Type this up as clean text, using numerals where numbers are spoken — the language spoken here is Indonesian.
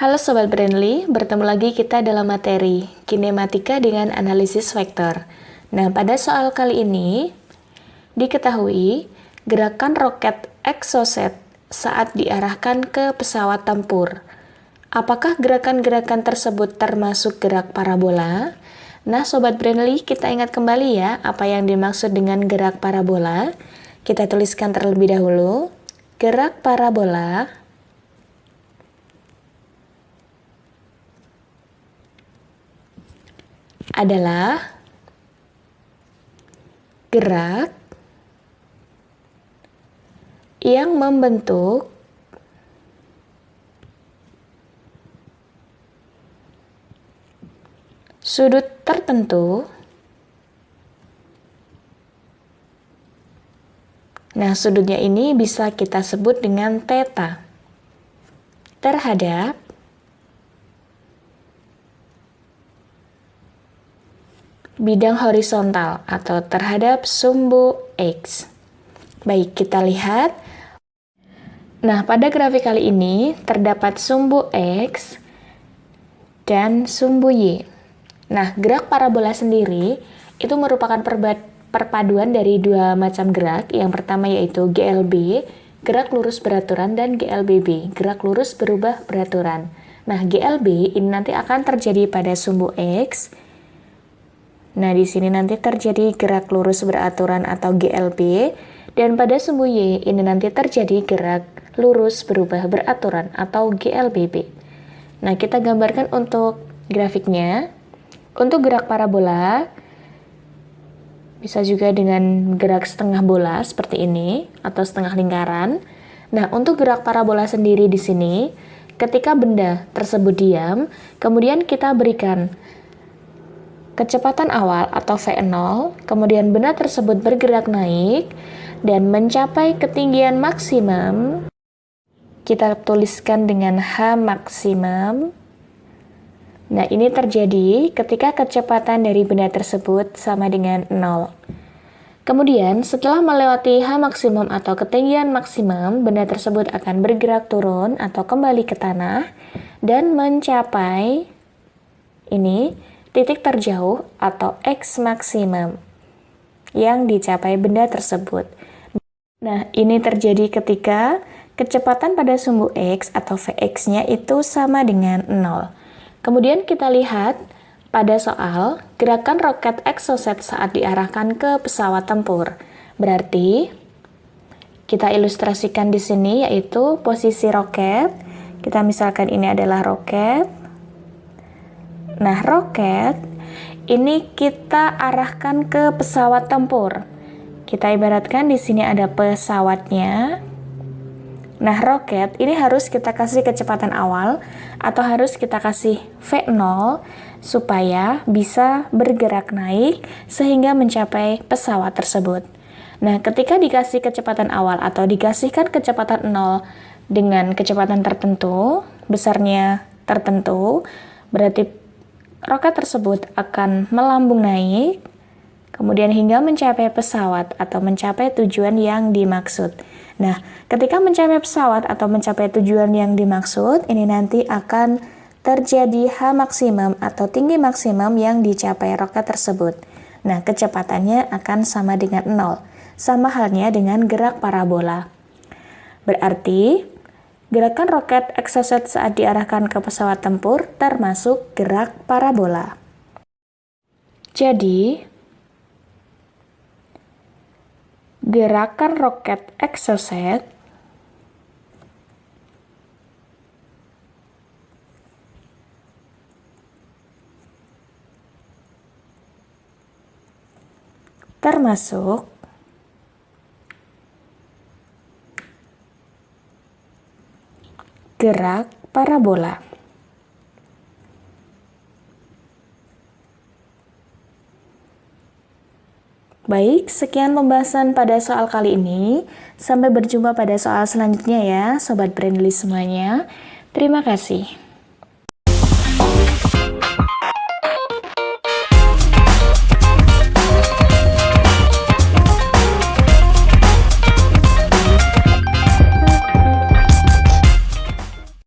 Halo Sobat Brandly, bertemu lagi kita dalam materi kinematika dengan analisis vektor. Nah, pada soal kali ini, diketahui gerakan roket exocet saat diarahkan ke pesawat tempur. Apakah gerakan-gerakan tersebut termasuk gerak parabola? Nah, Sobat Brandly, kita ingat kembali ya apa yang dimaksud dengan gerak parabola. Kita tuliskan terlebih dahulu. Gerak parabola adalah gerak yang membentuk sudut tertentu. Nah, sudutnya ini bisa kita sebut dengan theta terhadap bidang horizontal atau terhadap sumbu X. Baik, kita lihat. Nah, pada grafik kali ini terdapat sumbu X dan sumbu Y. Nah, gerak parabola sendiri itu merupakan perpaduan dari dua macam gerak. Yang pertama yaitu GLB, gerak lurus beraturan, dan GLBB, gerak lurus berubah beraturan. Nah, GLB ini nanti akan terjadi pada sumbu X. Nah, di sini nanti terjadi gerak lurus beraturan atau GLB, dan pada sumbu Y ini nanti terjadi gerak lurus berubah beraturan atau GLBB. Nah, kita gambarkan untuk grafiknya. Untuk gerak parabola, bisa juga dengan gerak setengah bola seperti ini, atau setengah lingkaran. Nah, untuk gerak parabola sendiri di sini, ketika benda tersebut diam, kemudian kita berikan kecepatan awal atau V0, kemudian benda tersebut bergerak naik dan mencapai ketinggian maksimum, kita tuliskan dengan H maksimum. Nah, ini terjadi ketika kecepatan dari benda tersebut sama dengan 0. Kemudian, setelah melewati H maksimum atau ketinggian maksimum, benda tersebut akan bergerak turun atau kembali ke tanah dan mencapai ini titik terjauh atau X maksimum yang dicapai benda tersebut. Nah, ini terjadi ketika kecepatan pada sumbu X atau Vx-nya itu sama dengan 0. Kemudian kita lihat pada soal gerakan roket exocet saat diarahkan ke pesawat tempur. Berarti kita ilustrasikan di sini yaitu posisi roket. Kita misalkan ini adalah roket. Nah, roket ini kita arahkan ke pesawat tempur. Kita ibaratkan di sini ada pesawatnya. Nah, roket ini harus kita kasih kecepatan awal atau harus kita kasih V0 supaya bisa bergerak naik sehingga mencapai pesawat tersebut. Nah, ketika dikasih kecepatan awal atau dikasihkan kecepatan 0 dengan kecepatan tertentu, besarnya tertentu, berarti roket tersebut akan melambung naik, kemudian hingga mencapai pesawat atau mencapai tujuan yang dimaksud. Nah, ketika mencapai pesawat atau mencapai tujuan yang dimaksud, ini nanti akan terjadi H maksimum atau tinggi maksimum yang dicapai roket tersebut. Nah, kecepatannya akan sama dengan 0. Sama halnya dengan gerak parabola. Berarti, gerakan roket exocet saat diarahkan ke pesawat tempur termasuk gerak parabola. Jadi, gerakan roket exocet termasuk gerak parabola. Baik, sekian pembahasan pada soal kali ini. Sampai berjumpa pada soal selanjutnya ya, Sobat Brandly semuanya. Terima kasih.